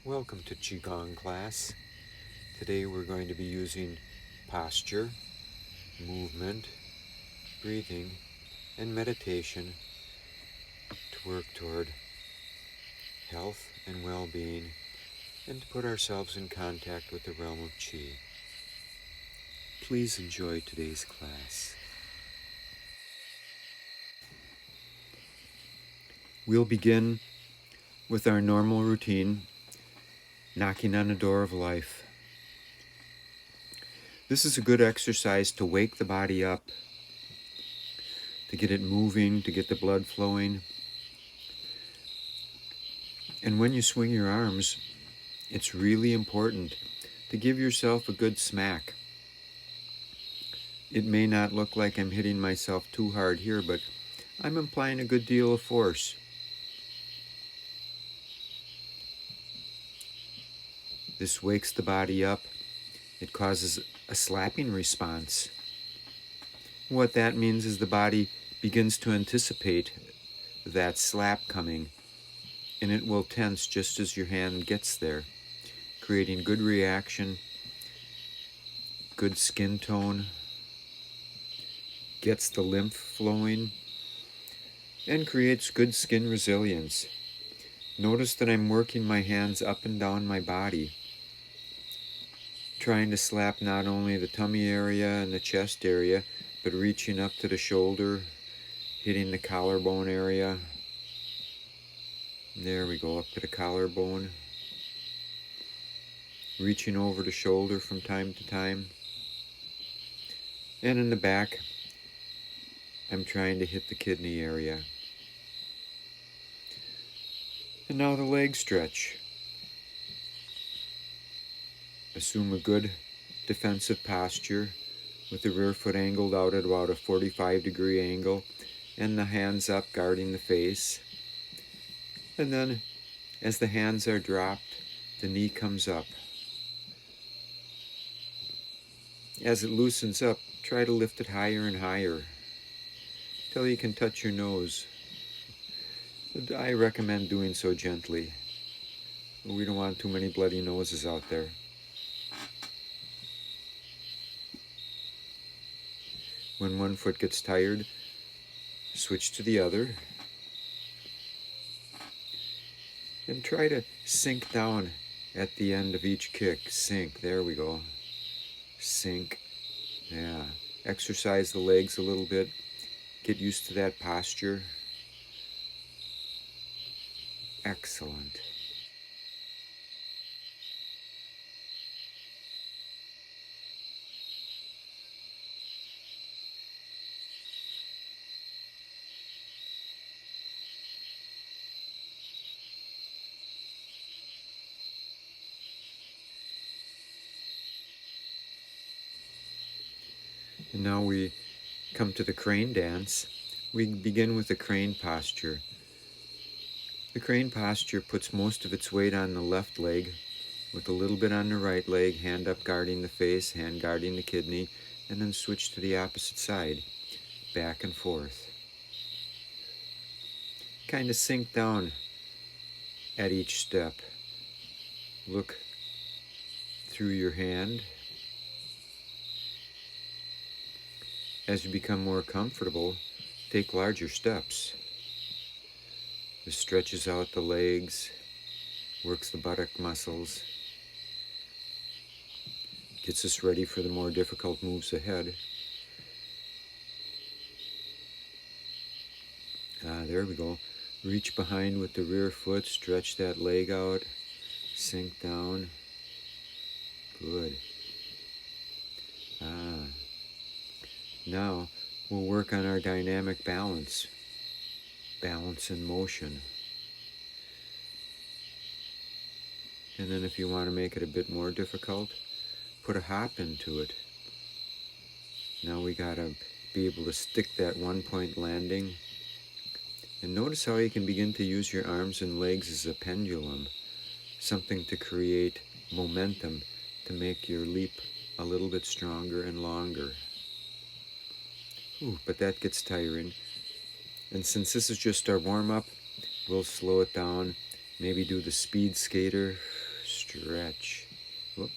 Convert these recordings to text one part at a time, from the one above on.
Welcome to Qi Gong Class. Today we're going to be using posture, movement, breathing, and meditation to work toward health and well-being and to put ourselves in contact with the realm of Qi. Please enjoy today's class. We'll begin with our normal routine, knocking on the door of life. This is a good exercise to wake the body up, to get it moving, to get the blood flowing. And when you swing your arms, it's really important to give yourself a good smack. It may not look like I'm hitting myself too hard here, but I'm applying a good deal of force. This wakes the body up. It causes a slapping response. What that means is the body begins to anticipate that slap coming, and it will tense just as your hand gets there, creating good reaction, good skin tone, gets the lymph flowing, and creates good skin resilience. Notice that I'm working my hands up and down my body, trying to slap not only the tummy area and the chest area, but reaching up to the shoulder, hitting the collarbone area. There we go, up to the collarbone. Reaching over the shoulder from time to time. And in the back, I'm trying to hit the kidney area. And now the leg stretch. Assume a good defensive posture with the rear foot angled out at about a 45-degree angle and the hands up guarding the face. And then as the hands are dropped, the knee comes up. As it loosens up, try to lift it higher and higher till you can touch your nose. I recommend doing so gently. We don't want too many bloody noses out there. When one foot gets tired, switch to the other. And try to sink down at the end of each kick. Sink, there we go. Sink, yeah. Exercise the legs a little bit. Get used to that posture. Excellent. And now we come to the crane dance. We begin with the crane posture. The crane posture puts most of its weight on the left leg, with a little bit on the right leg, hand up guarding the face, hand guarding the kidney, and then switch to the opposite side, back and forth. Kind of sink down at each step. Look through your hand. As you become more comfortable, take larger steps. This stretches out the legs, works the buttock muscles, gets us ready for the more difficult moves ahead. There we go. Reach behind with the rear foot, stretch that leg out, sink down. Good. Now we'll work on our dynamic balance. Balance in motion. And then if you want to make it a bit more difficult, put a hop into it. Now we gotta be able to stick that one-point landing. And notice how you can begin to use your arms and legs as a pendulum, something to create momentum to make your leap a little bit stronger and longer. But that gets tiring. And since this is just our warm-up, we'll slow it down, maybe do the speed skater, stretch. Whoop.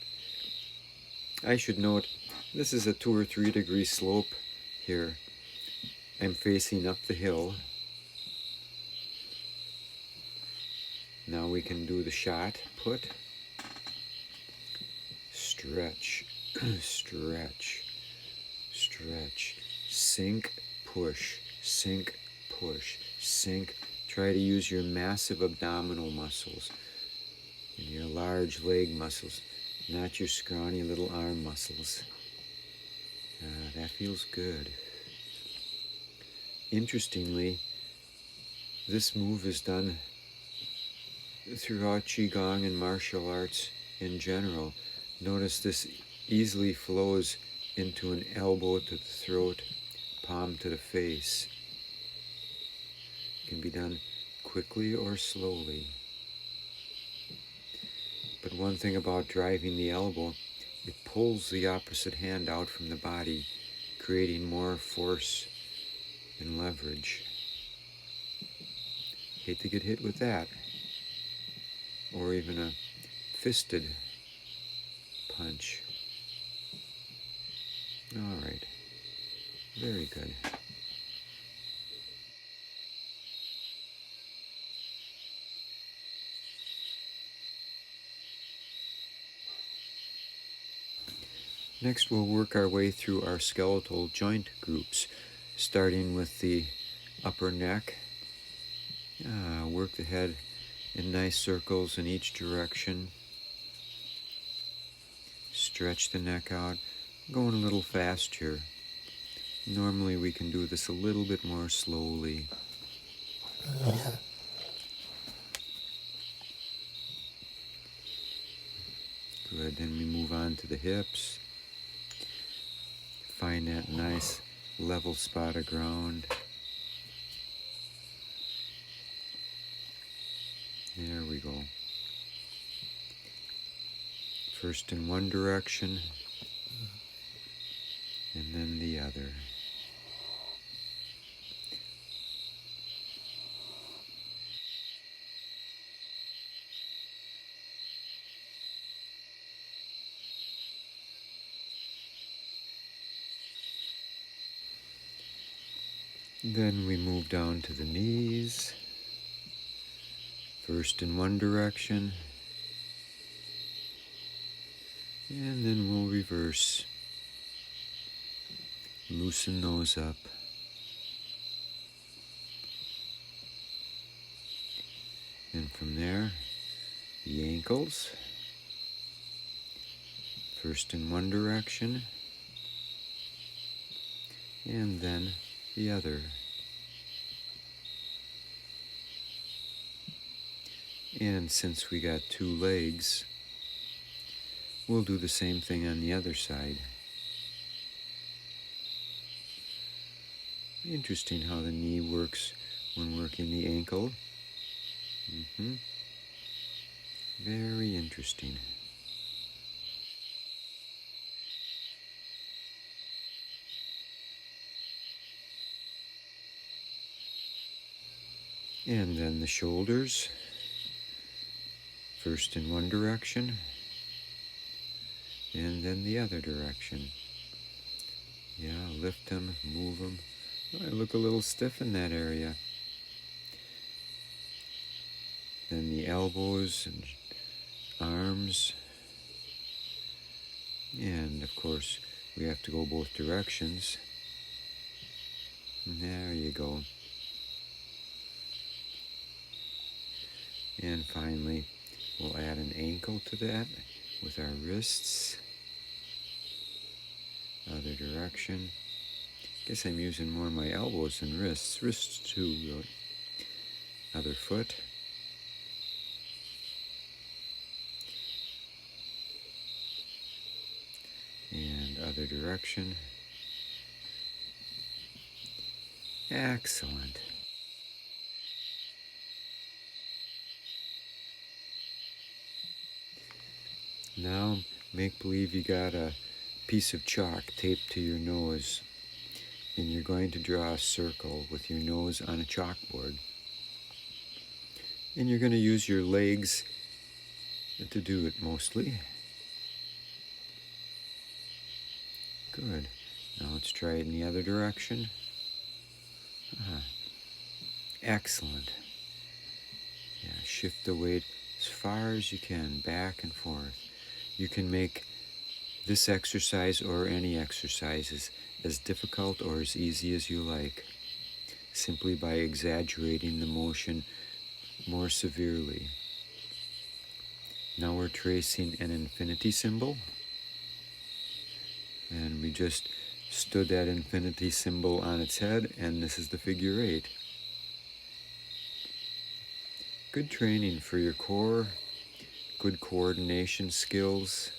I should note, this is a 2 or 3 degree slope here. I'm facing up the hill. Now we can do the shot put. Stretch, stretch, stretch, sink, push, sink, push, sink. Try to use your massive abdominal muscles and your large leg muscles, not your scrawny little arm muscles. That feels good. Interestingly, this move is done throughout Qi Gong and martial arts in general. Notice this easily flows into an elbow to the throat, palm to the face. It can be done quickly or slowly. But one thing about driving the elbow, it pulls the opposite hand out from the body, creating more force and leverage. Hate to get hit with that, or even a fisted punch. All right, very good. Next, we'll work our way through our skeletal joint groups, starting with the upper neck. Work the head in nice circles in each direction. Stretch the neck out. I'm going a little fast here. Normally we can do this a little bit more slowly. Good, then we move on to the hips. Find that nice level spot of ground. There we go. First in one direction, and then the other. Then we move down to the knees. First in one direction, and then we'll reverse. Loosen those up. And from there, the ankles. First in one direction, and then the other. And since we got 2 legs, we'll do the same thing on the other side. Interesting how the knee works when working the ankle. Very interesting. And then the shoulders. First in one direction, and then the other direction. Yeah, lift them, move them. I look a little stiff in that area. Then the elbows and arms. And of course, we have to go both directions. And there you go. And finally, we'll add an ankle to that with our wrists. Other direction. Guess I'm using more my elbows than wrists. Wrists too, really. Other foot. And other direction. Excellent. Now, make believe you got a piece of chalk taped to your nose, and you're going to draw a circle with your nose on a chalkboard. And you're going to use your legs to do it mostly. Good. Now let's try it in the other direction. Excellent. Yeah, shift the weight as far as you can, back and forth. You can make this exercise or any exercises as difficult or as easy as you like, simply by exaggerating the motion more severely. Now we're tracing an infinity symbol, and we just stood that infinity symbol on its head, and this is the figure 8. Good training for your core, good coordination skills,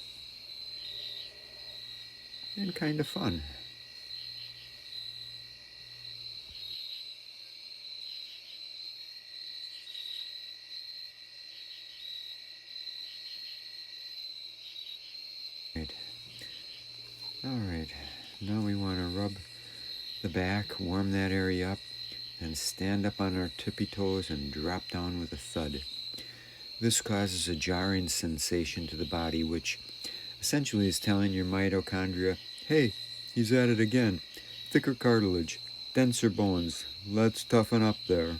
and kind of fun. All right, now we want to rub the back, warm that area up, and stand up on our tippy toes and drop down with a thud. This causes a jarring sensation to the body, which essentially is telling your mitochondria, hey, he's at it again. Thicker cartilage, denser bones, let's toughen up there.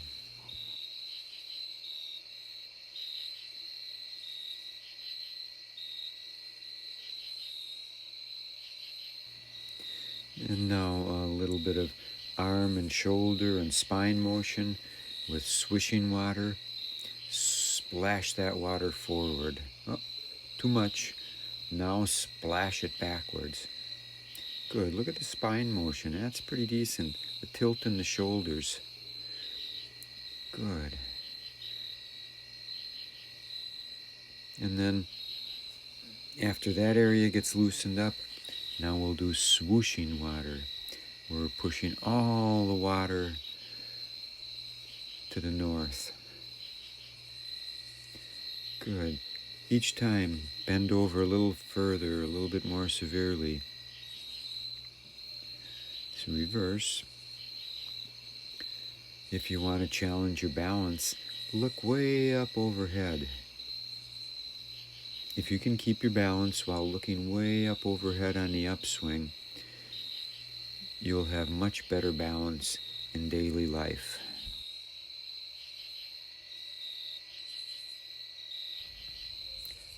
And now a little bit of arm and shoulder and spine motion with swishing water. Splash that water forward. Oh, too much. Now splash it backwards. Good. Look at the spine motion. That's pretty decent. The tilt in the shoulders. Good. And then after that area gets loosened up, now we'll do swooshing water. We're pushing all the water to the north. Good. Each time, bend over a little further, a little bit more severely. So reverse. If you want to challenge your balance, look way up overhead. If you can keep your balance while looking way up overhead on the upswing, you'll have much better balance in daily life.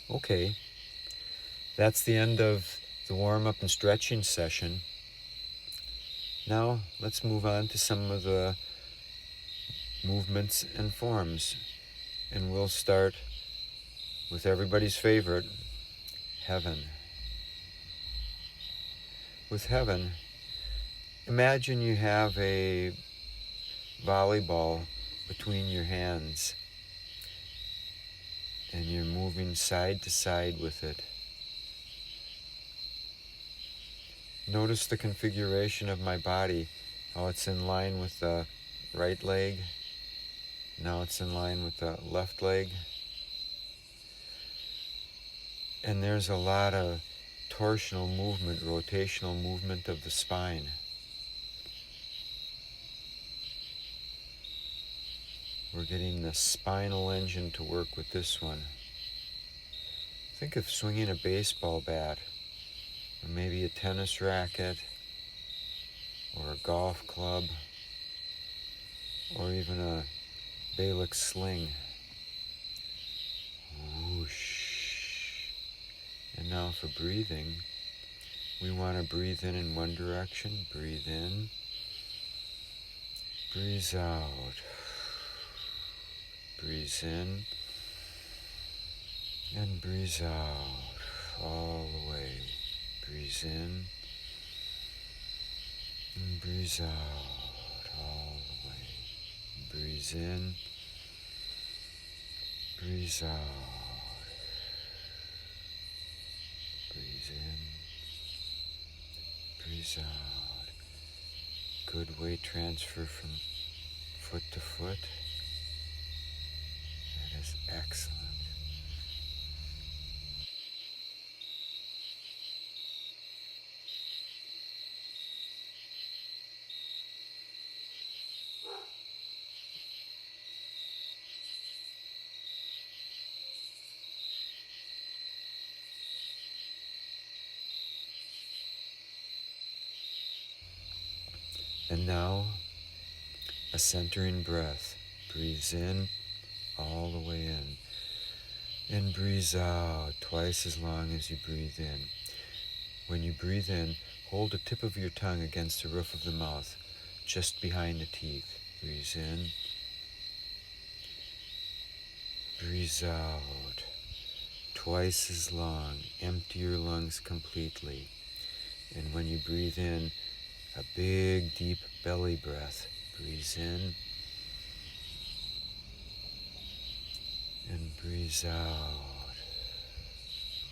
Okay, that's the end of the warm-up and stretching session. Now let's move on to some of the movements and forms, and we'll start with everybody's favorite, heaven. With heaven, imagine you have a volleyball between your hands and you're moving side to side with it. Notice the configuration of my body, how it's in line with the right leg. Now it's in line with the left leg. And there's a lot of torsional movement, rotational movement of the spine. We're getting the spinal engine to work with this one. Think of swinging a baseball bat, or maybe a tennis racket, or a golf club, or even a Balick sling. Whoosh. And now for breathing, we want to breathe in one direction. Breathe in. Breathe out. Breathe in. And breathe out all the way. Breathe in. And breathe out all the way. Breathe in. Breathe out. Breathe in, breathe out. Good weight transfer from foot to foot. That is excellent. And now, a centering breath. Breathe in, all the way in. And breathe out, twice as long as you breathe in. When you breathe in, hold the tip of your tongue against the roof of the mouth, just behind the teeth. Breathe in. Breathe out, twice as long. Empty your lungs completely. And when you breathe in, a big, deep belly breath. Breathe in. And breathe out,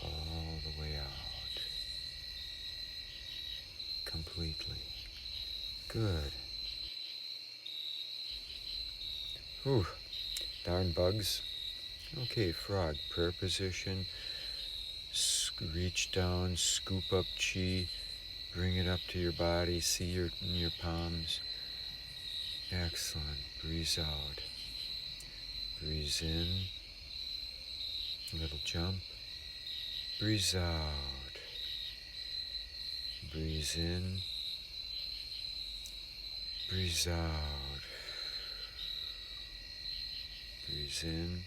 all the way out, completely. Good. Whew, darn bugs. Okay, frog, prayer position. Reach down, scoop up chi, bring it up to your body, see in your palms. Excellent. Breathe out. Breathe in. Little jump. Breathe out. Breathe in. Breathe out. Breathe in.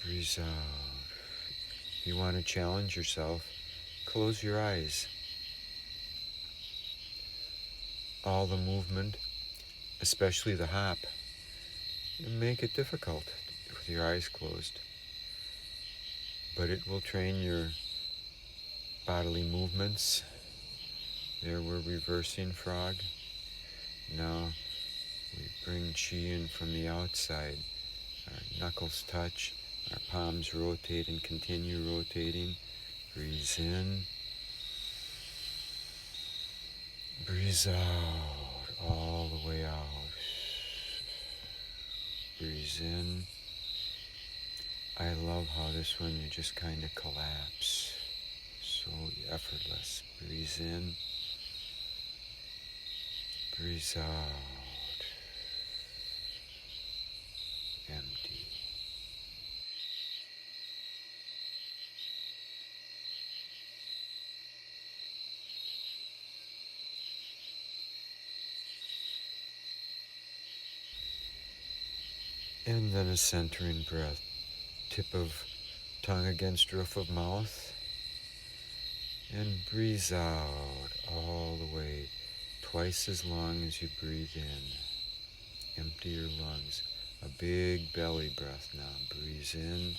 Breathe out. If you want to challenge yourself, close your eyes. All the movement, especially the hop, make it difficult with your eyes closed. But it will train your bodily movements. There we're reversing frog. Now we bring chi in from the outside. Our knuckles touch, our palms rotate and continue rotating. Breathe in. Breathe out, all the way out. Breathe in. I love how this one you just kind of collapse. So effortless. Breathe in. Breathe out. Empty. And then a centering breath. Tip of tongue against roof of mouth. And breathe out all the way, twice as long as you breathe in. Empty your lungs. A big belly breath now. Breathe in.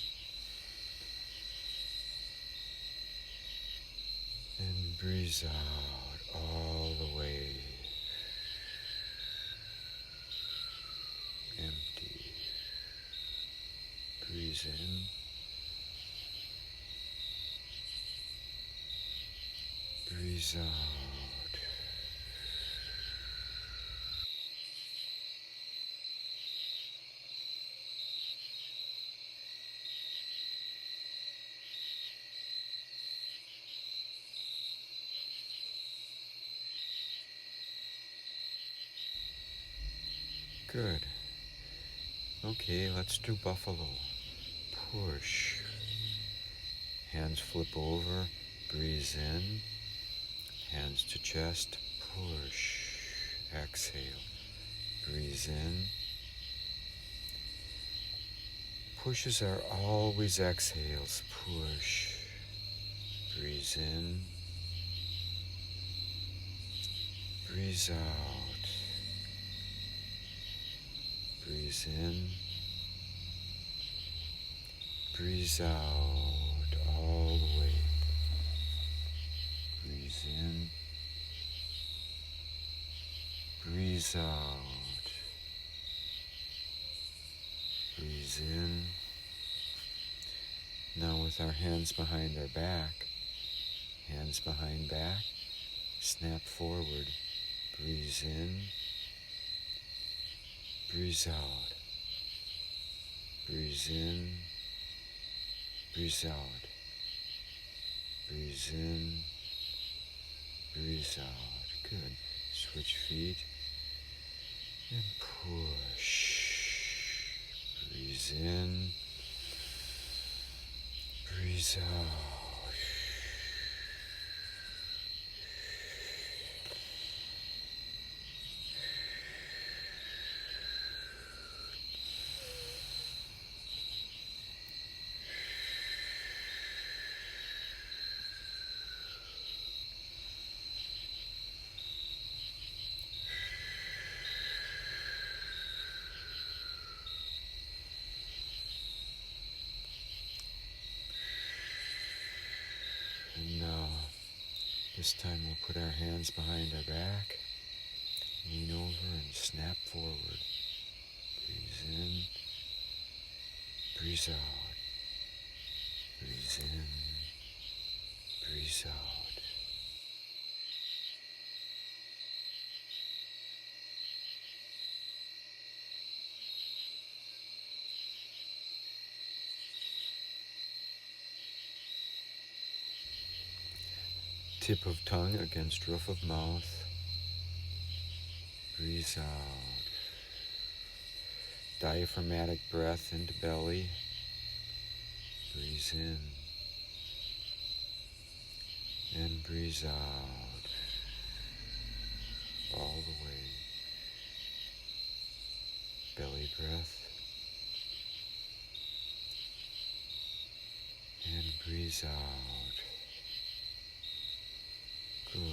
And breathe out all the way. Empty. Breathe in. Breathe out. Good. Okay, let's do buffalo. Push. Hands flip over. Breathe in. Hands to chest. Push. Exhale. Breathe in. Pushes are always exhales. Push. Breathe in. Breathe out. Breathe in. Breathe out all the way. Breathe in. Breathe out. Breathe in. Now with our hands behind our back, hands behind back, snap forward. Breathe in. Breathe out. Breathe in. Breathe out. Breathe in. Breathe out. Good. Switch feet. And push. Breathe in. Breathe out. This time we'll put our hands behind our back, lean over and snap forward. Breathe in, breathe out. Breathe in, breathe out. Tip of tongue against roof of mouth. Breathe out. Diaphragmatic breath into belly. Breathe in. And breathe out. All the way. Belly breath. And breathe out. Good.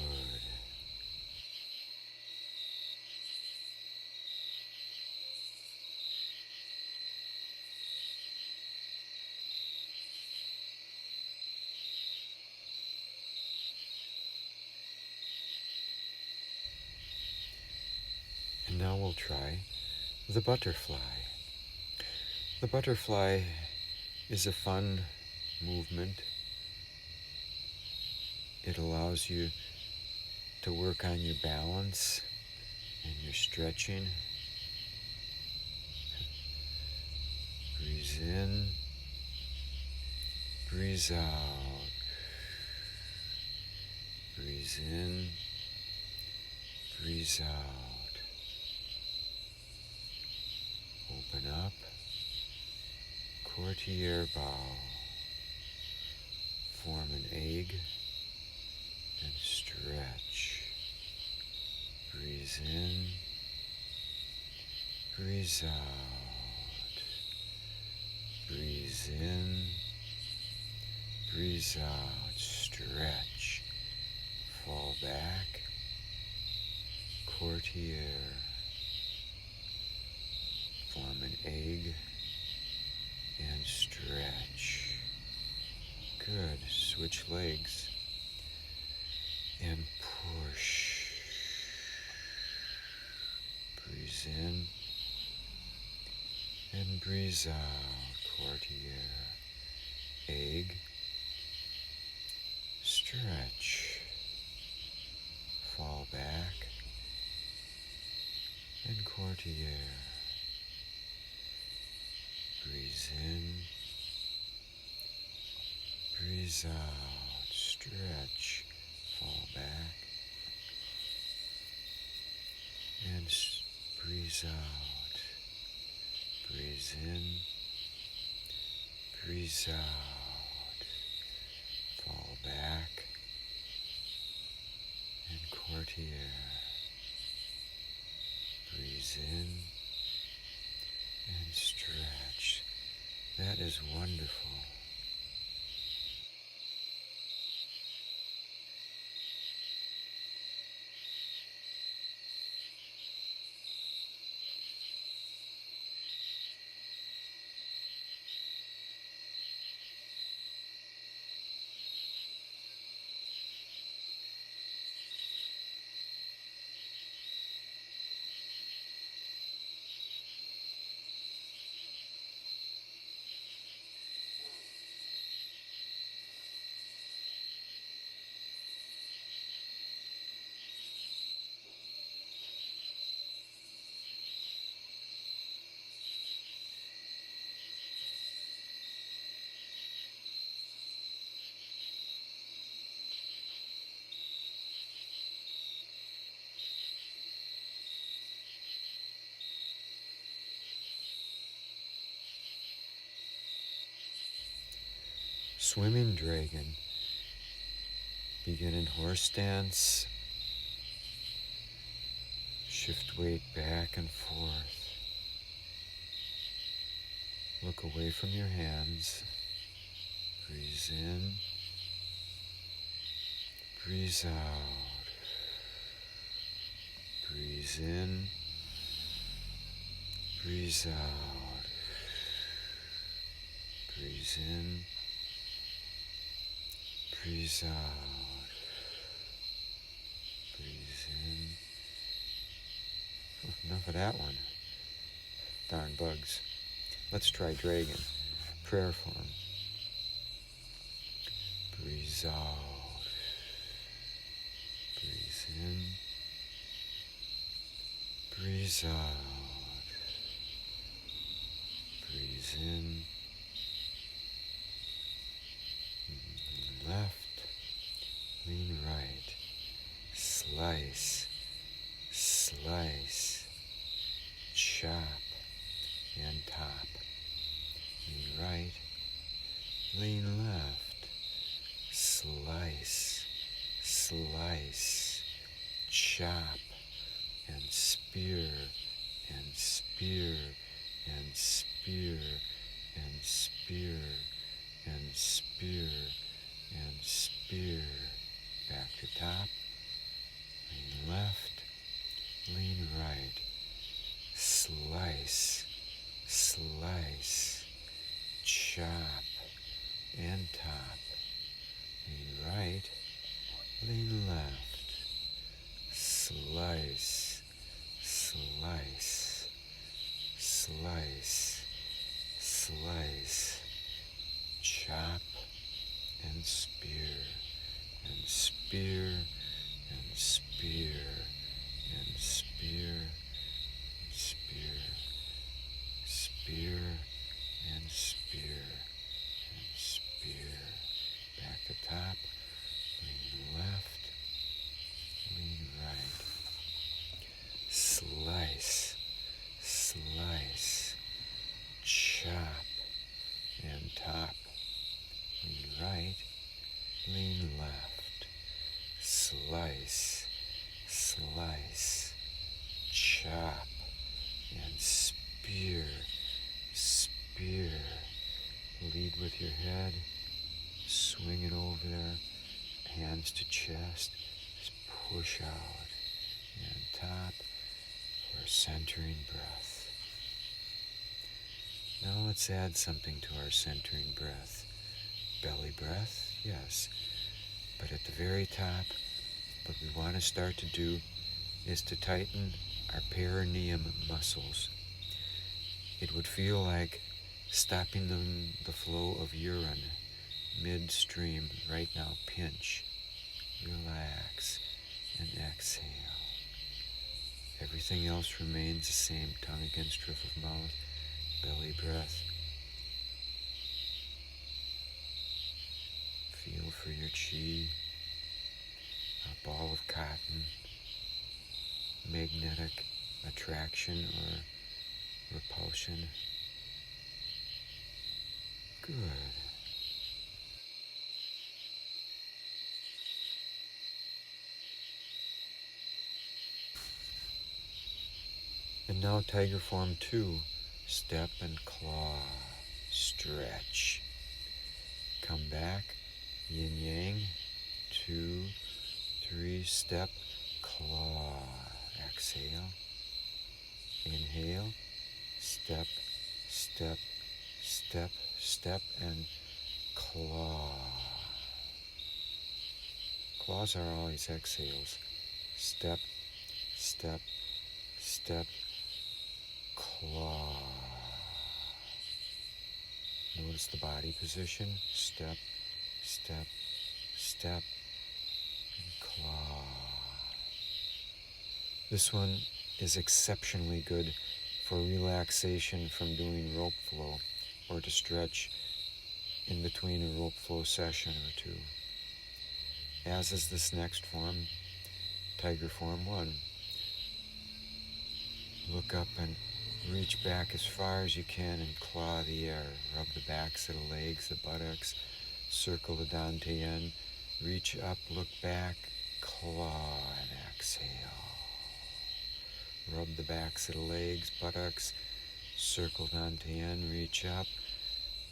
And now we'll try the butterfly. The butterfly is a fun movement. It allows you to work on your balance and your stretching. Breathe in, breathe out. Breathe in, breathe out. Open up, courtier bow. Form an egg and stretch. Breathe in, breathe out. Breathe in, breathe out. Stretch. Fall back. Courtier. Form an egg and stretch. Good. Switch legs and push. Breathe in and breathe out. Courtier. Egg. Stretch. Fall back and courtier. Breathe in, breathe out, stretch, fall back, and breathe out. Breathe in, breathe out, fall back, and courtier. Breathe in and stretch. That is wonderful. Swimming dragon. Begin in horse stance. Shift weight back and forth. Look away from your hands. Breathe in. Breathe out. Breathe in. Breathe out. Breathe in. Breathe out. enough of that one. Darn bugs. Let's try dragon. Prayer form. Breathe out. Breathe in. Breathe out. Breathe in. Lean left. Lean right. Slice. Slice. Chop. And top. Lean right. Lean left. Slice. Slice. Chop. And spear. And spear. And spear. And spear. And spear. And spear. Back to top. Lean left. Lean right. Slice. Slice. Chop. And top. Lean right. Lean left. Slice. Slice. Slice. Slice. Chop. And spear. And spear. And spear. And spear. Spear. Spear. And spear. And spear. Back to top. Lean left. Lean right. Slice. Slice. Chop. And top. Lean right. Lean left. Slice. Slice. Chop. And spear. Spear. Lead with your head. Swing it over there. Hands to chest. Just push out. And top for a centering breath. Now let's add something to our centering breath. Belly breath, yes. But at the very top, what we want to start to do is to tighten our perineum muscles. It would feel like stopping the flow of urine midstream right now. Pinch, relax, and exhale. Everything else remains the same. Tongue against roof of mouth, belly breath. Feel for your Qi, a ball of cotton, magnetic attraction or repulsion. Good. And now tiger form 2, step and claw, stretch. Come back, yin yang, 2, 3, step, claw, exhale, inhale, step, step, step, step, and claw. Claws are always exhales. Step, step, step, claw. Notice the body position. Step, step, step, and claw. This one is exceptionally good for relaxation from doing rope flow or to stretch in between a rope flow session or two. As is this next form, tiger form 1. Look up and reach back as far as you can and claw the air. Rub the backs of the legs, the buttocks, circle the dantian, reach up, look back, claw, and exhale. Rub the backs of the legs, buttocks, circle dantian, reach up,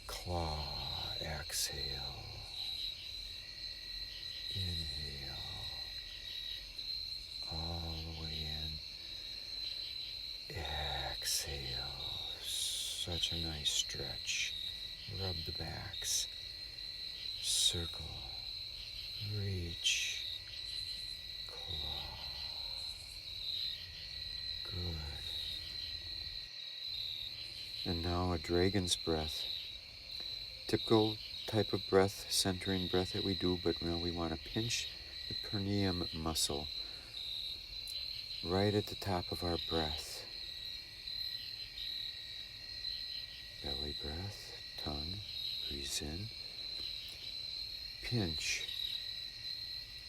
claw, exhale. Inhale. All the way in. Exhale. Such a nice stretch. Rub the backs. Circle. Reach. Claw. Good. a dragon's breath. Typical type of breath, centering breath that we do, but now we want to pinch the perineum muscle right at the top of our breath. Belly breath, tongue, breathe in, pinch,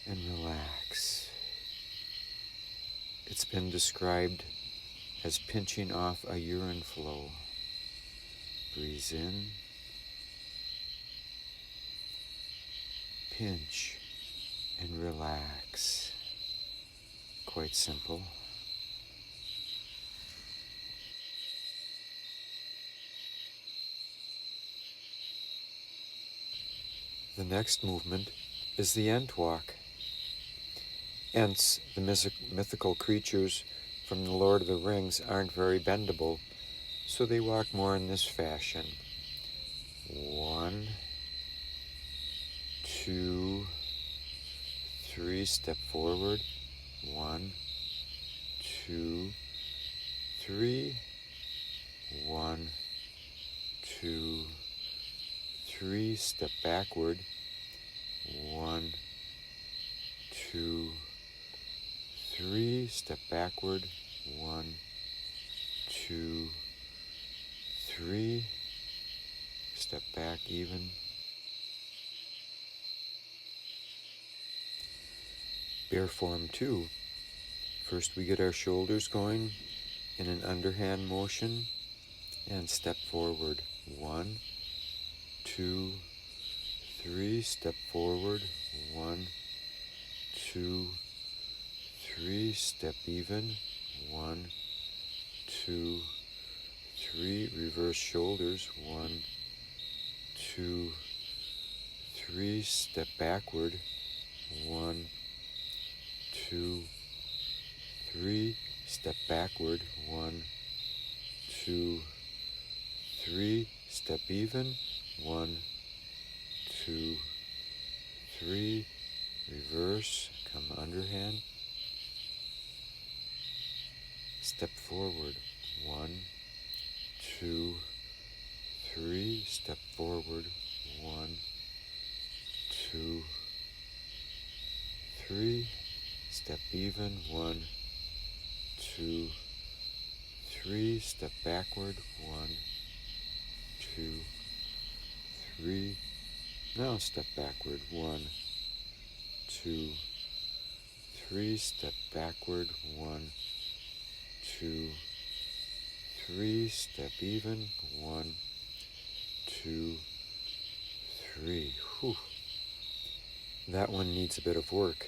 and relax. It's been described as pinching off a urine flow. Breathe in, pinch, and relax. Quite simple. The next movement is the Ent walk. Ents, the mythical creatures from the Lord of the Rings, aren't very bendable, so they walk more in this fashion. 1, 2, 3, step forward. 1, 2, 3. 1, 2, 3. Step backward. 1, 2, 3. Step backward. 1, 2, 3. Step back even. Bear form 2. First we get our shoulders going in an underhand motion and step forward. 1, 2, 3. Step forward. 1, 2, 3. Step even. 1, 2, 3. Reverse shoulders. 1, 2, 3. Step backward. 1, 2, 3. Step backward. 1, 2, 3. Step even. 1, 2, 3. Reverse. Come underhand. Step forward. 1, 2, 3. Step forward. 1, 2, 3. Step even. 1, 2, 3. Step backward. 1, 2, 3. Now step backward. 1, 2, 3. Step backward. 1, 2, 3. Step even. 1, 2, 3. Whew. That one needs a bit of work.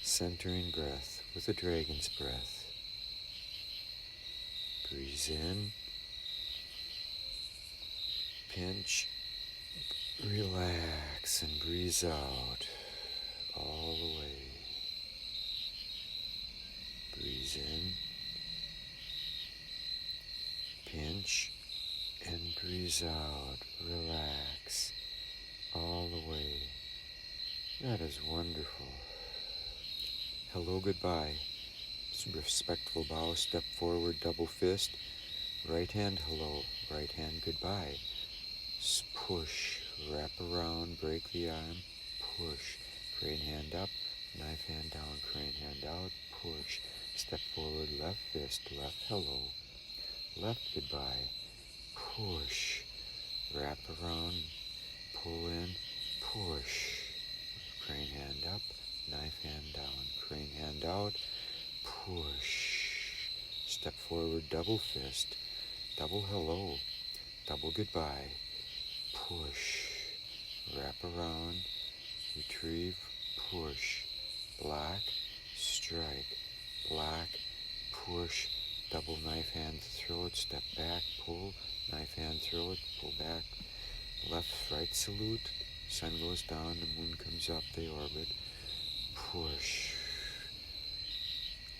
Centering breath with a dragon's breath. Breathe in. Pinch. Relax and breathe out all the way. Breathe in. Pinch and breathe out. Relax all the way. That is wonderful. Hello, goodbye. Respectful bow, step forward, double fist. Right hand, hello. Right hand, goodbye. Push, wrap around, break the arm. Push, crane hand up, knife hand down, crane hand out. Push, step forward, left fist, left hello. Left goodbye. Push, wrap around, pull in, push. Crane hand up, knife hand down, crane hand out, push. Step forward, double fist, double hello, double goodbye, push. Wrap around, retrieve, push. Black, strike, black, push. Double knife hand, throw it, step back, pull, knife hand, throw it, pull back. Left, right salute. Sun goes down, the moon comes up, they orbit. Push.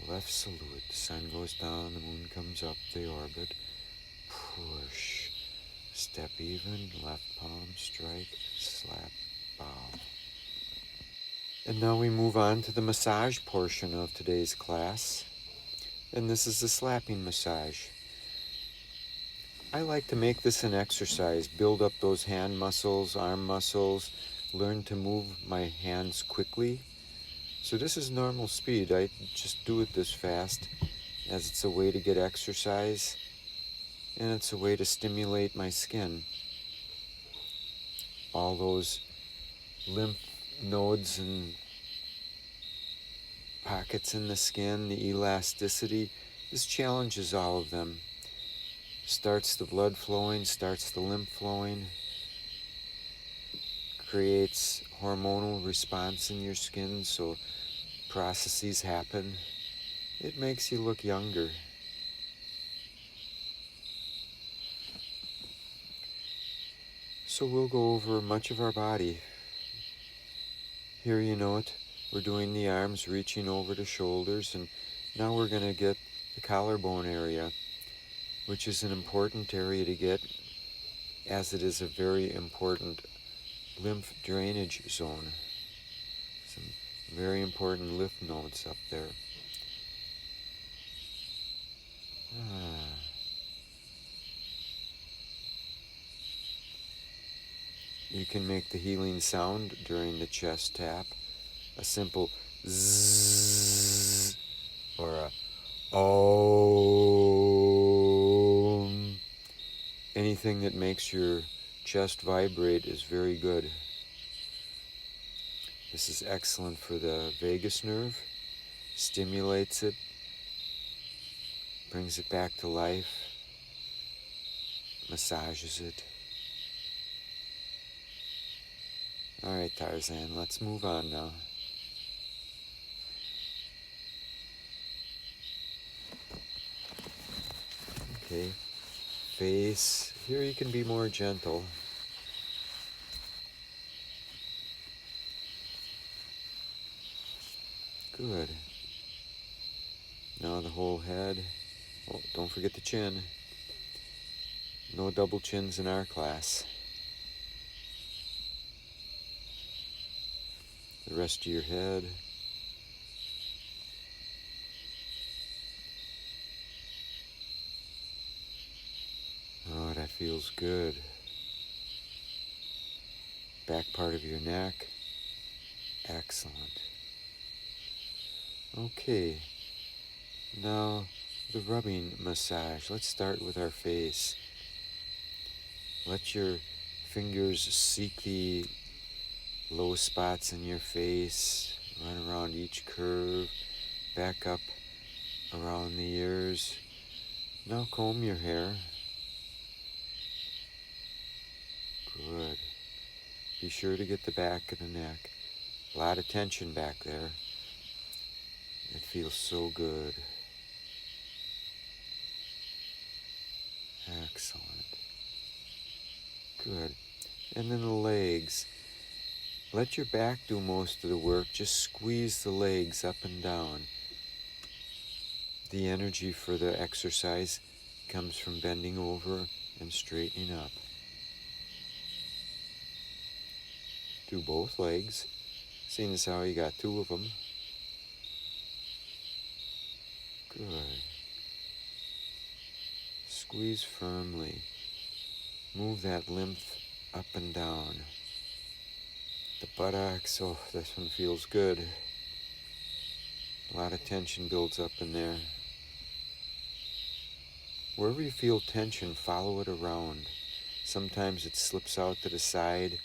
Left salute. Sun goes down, the moon comes up, they orbit. Push. Step even, left palm, strike, slap, bow. And now we move on to the massage portion of today's class. And this is the slapping massage. I like to make this an exercise, build up those hand muscles, arm muscles, learn to move my hands quickly. So this is normal speed. I just do it this fast as it's a way to get exercise and it's a way to stimulate my skin. All those lymph nodes and pockets in the skin, the elasticity, this challenges all of them. Starts the blood flowing, starts the lymph flowing, creates hormonal response in your skin, so processes happen. It makes you look younger. So we'll go over much of our body. Here you know it. We're doing the arms reaching over the shoulders, and now we're going to get the collarbone area, which is an important area to get as it is a very important lymph drainage zone. Some very important lymph nodes up there. You can make the healing sound during the chest tap, a simple zzz or a om. Anything that makes your chest vibrate is very good. This is excellent for the vagus nerve, stimulates it, brings it back to life, massages it. All right, Tarzan, let's move on now. Okay, face. Here you can be more gentle. Good. Now the whole head. Oh, don't forget the chin. No double chins in our class. The rest of your head. Oh, that feels good. Back part of your neck. Excellent. Okay. Now the rubbing massage. Let's start with our face. Let your fingers seek the low spots in your face, run around each curve, back up around the ears. Now comb your hair. Good. Be sure to get the back of the neck. A lot of tension back there. It feels so good. Excellent. Good. And then the legs. Let your back do most of the work. Just squeeze the legs up and down. The energy for the exercise comes from bending over and straightening up. Do both legs, seeing as how you got two of them. Good. Squeeze firmly. Move that lymph up and down. The buttocks, oh, this one feels good. A lot of tension builds up in there. Wherever you feel tension, follow it around. Sometimes it slips out to the side.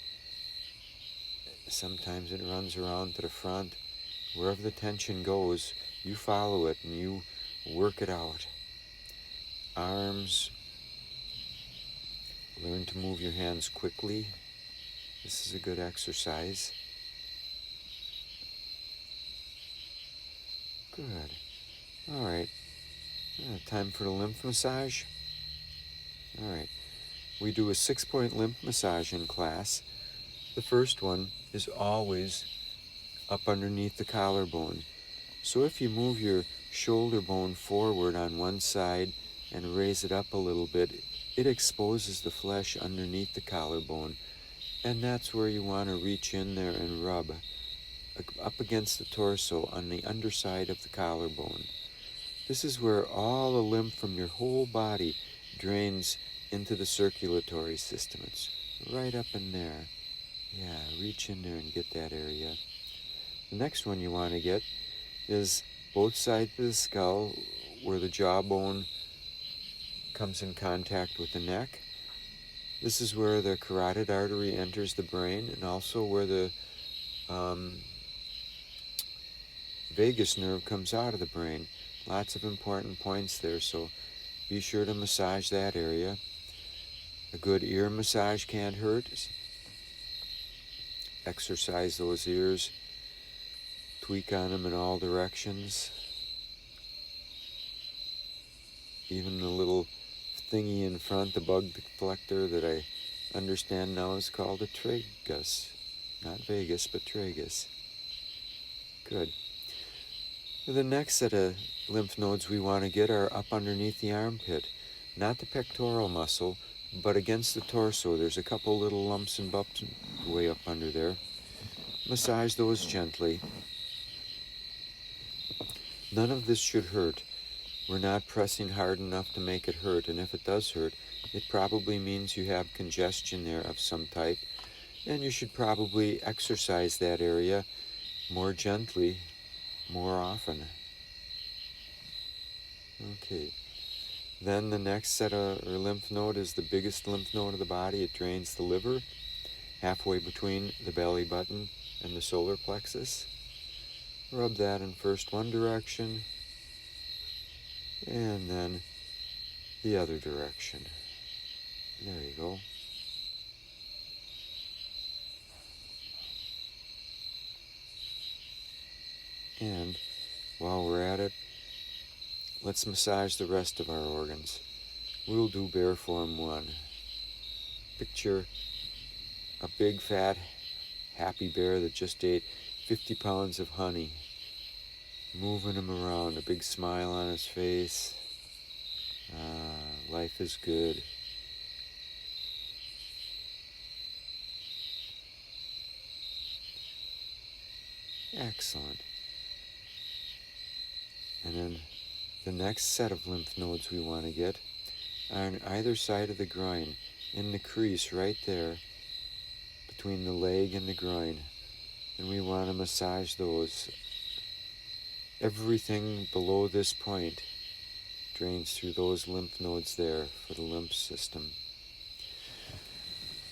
Sometimes it runs around to the front. Wherever the tension goes, you follow it and you work it out. Arms. Learn to move your hands quickly. This is a good exercise. Good. All right. Time for the lymph massage. All right. We do a 6-point lymph massage in class. The first one is always up underneath the collarbone. So if you move your shoulder bone forward on one side and raise it up a little bit, it exposes the flesh underneath the collarbone. And that's where you want to reach in there and rub up against the torso on the underside of the collarbone. This is where all the lymph from your whole body drains into the circulatory system. It's right up in there. Yeah, reach in there and get that area. The next one you want to get is both sides of the skull where the jawbone comes in contact with the neck. This is where the carotid artery enters the brain, and also where the vagus nerve comes out of the brain. Lots of important points there, so be sure to massage that area. A good ear massage can't hurt. Exercise those ears. Tweak on them in all directions. Even the little thingy in front, the bug deflector that I understand now is called a tragus. Not Vegas, but tragus. Good. The next set of lymph nodes we want to get are up underneath the armpit. Not the pectoral muscle, but against the torso. There's a couple little lumps and bumps way up under there. Massage those gently. None of this should hurt. We're not pressing hard enough to make it hurt, and if it does hurt, it probably means you have congestion there of some type, and you should probably exercise that area more gently, more often. Okay. Then the next set of lymph node is the biggest lymph node of the body. It drains the liver, halfway between the belly button and the solar plexus. Rub that in first one direction, and then the other direction. There you go. And while we're at it, let's massage the rest of our organs. We'll do bear form 1. Picture a big, fat, happy bear that just ate 50 pounds of honey. Moving him around, a big smile on his face. Life is good. Excellent. And then the next set of lymph nodes we want to get are on either side of the groin, in the crease right there between the leg and the groin. And we want to massage those. Everything below this point drains through those lymph nodes there for the lymph system.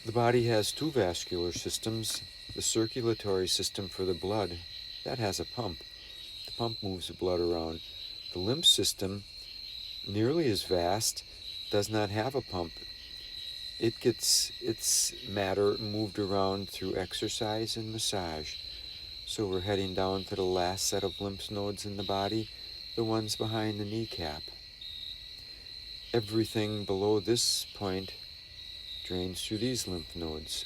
The body has 2 vascular systems. The circulatory system for the blood, that has a pump. The pump moves the blood around. The lymph system, nearly as vast, does not have a pump. It gets its matter moved around through exercise and massage. So we're heading down to the last set of lymph nodes in the body, the ones behind the kneecap. Everything below this point drains through these lymph nodes.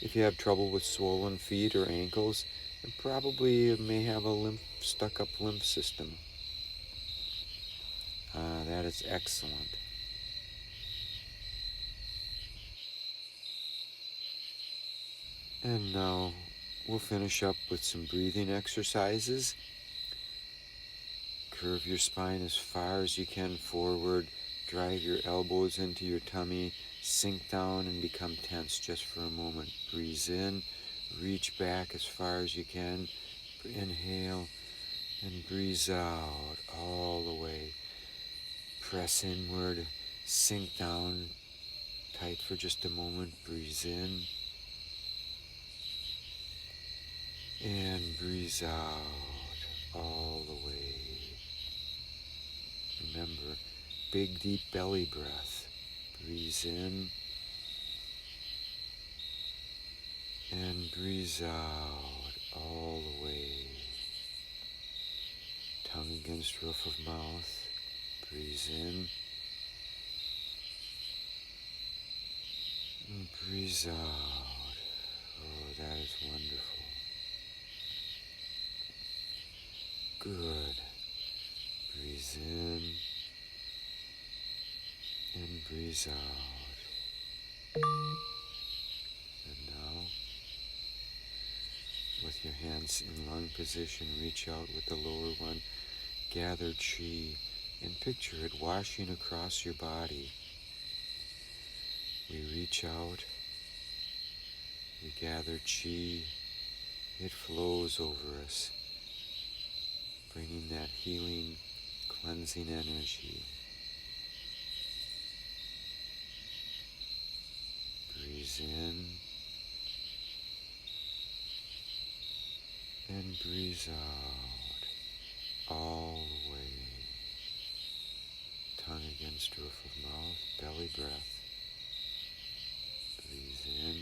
If you have trouble with swollen feet or ankles, you probably may have a stuck-up lymph system. That is excellent. And now we'll finish up with some breathing exercises. Curve your spine as far as you can forward. Drive your elbows into your tummy. Sink down and become tense just for a moment. Breathe in. Reach back as far as you can. Inhale and breathe out all the way. Press inward. Sink down tight for just a moment. Breathe in. And breathe out all the way. Remember, big deep belly breath. Breathe in. And breathe out all the way. Tongue against roof of mouth. Breathe in. And breathe out. Oh, that is wonderful. Good. Breathe in and breathe out. And now, with your hands in lung position, reach out with the lower one. Gather Qi and picture it washing across your body. We reach out, we gather Qi, it flows over us, bringing that healing, cleansing energy. Breathe in and breathe out, all the way. Tongue against roof of mouth, belly breath. Breathe in,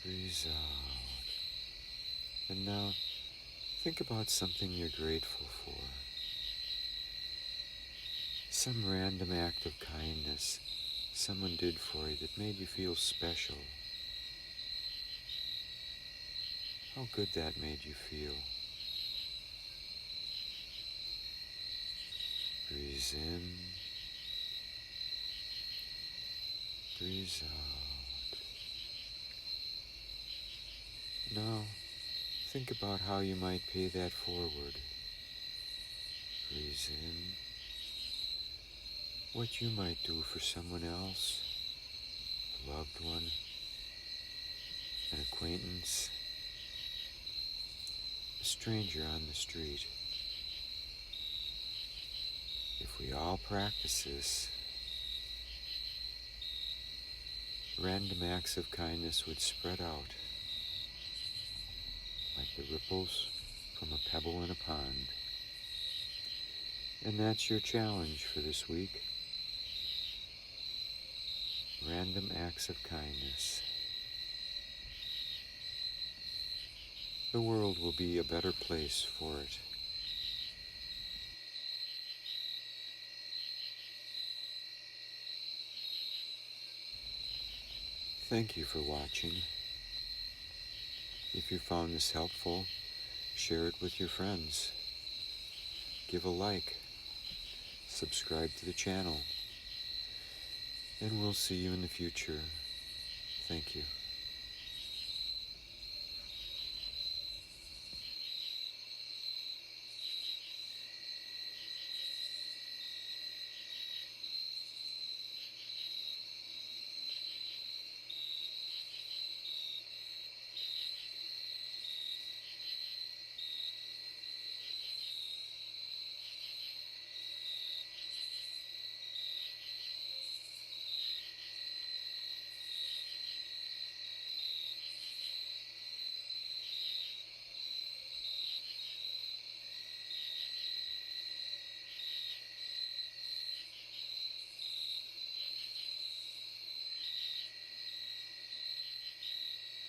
breathe out. And now think about something you're grateful for. Some random act of kindness someone did for you that made you feel special. How good that made you feel. Breathe in, breathe out. Now, think about how you might pay that forward. Breathe in. What you might do for someone else, a loved one, an acquaintance, a stranger on the street. If we all practice this, random acts of kindness would spread out like the ripples from a pebble in a pond. And that's your challenge for this week. Random acts of kindness. The world will be a better place for it. Thank you for watching. If you found this helpful, share it with your friends. Give a like. Subscribe to the channel. And we'll see you in the future. Thank you.